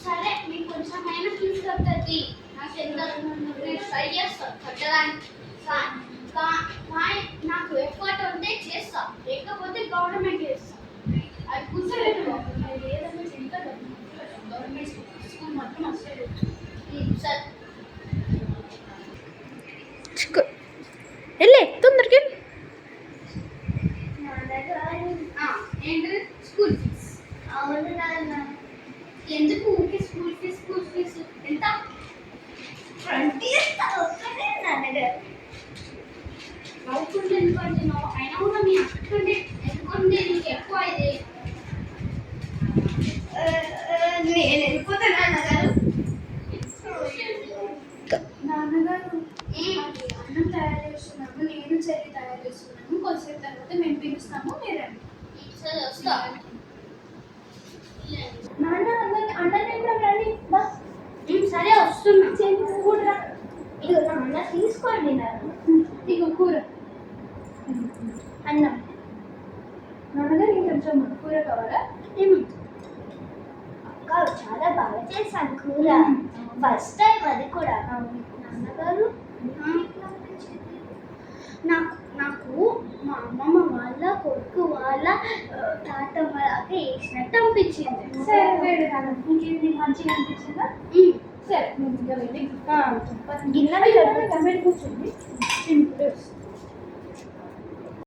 సరే మీకు కొంచెమైనా ఫీజు కట్టది. నాకు ఎంత నేను ట్రై చేస్తాను కట్టడానికి. నాకు ఎఫర్ట్ ఉంటే చేస్తా, లేకపోతే గవర్నమెంట్ చేస్తా. అది కూర్చోలేదు ఏదైనా ఎంత గవర్నమెంట్ స్కూల్ మాత్రం వస్తుంది. సరే వెళ్ళే తొందరకి ఏంటి స్కూల్ ఫీజ్? అవును నాన్న. ఎందుకు ఊరికే స్కూల్ ఫీజ్ ఎంత? 20,000 నాన్నగారు. అవుతుంది ఎందుకంటే అయినా కూడా మీ అక్కడే ఎందుకంటే నీకు ఎక్కువ ఇది. నేను వెళ్ళిపోతా నాన్నగారు. నాన్నగారు అన్నం తయారు చేస్తున్నాము, నేను చెల్లి తయారు చేస్తున్నాము. కొద్దిసేపు తర్వాత మేము పిలుస్తాము, మీరు సరే వస్తా. నాన్న అన్నం రండి. సరే వస్తున్నా. చెల్లి కూడా ఇదిగో నాన్న తీసుకోండి. ఇక కూర అన్నం. నాన్నగారు ఇంకొంచెం కూర కావాలా? అక్క చాలా బాగా చేశాను కూర. ఫస్ట్ టైం అది కూడా. నాన్నగారు నాకు మా అమ్మమ్మ వాళ్ళ కొడుకు వాళ్ళ తాతమ్మ లాగా వేసినట్టు అనిపించింది. సరే వేడి కాదు, ఇంకేంటి మంచిగా అనిపించిందా? సరే నేను ఇంకా వెళ్ళి గిన్నె కూర్చోండి.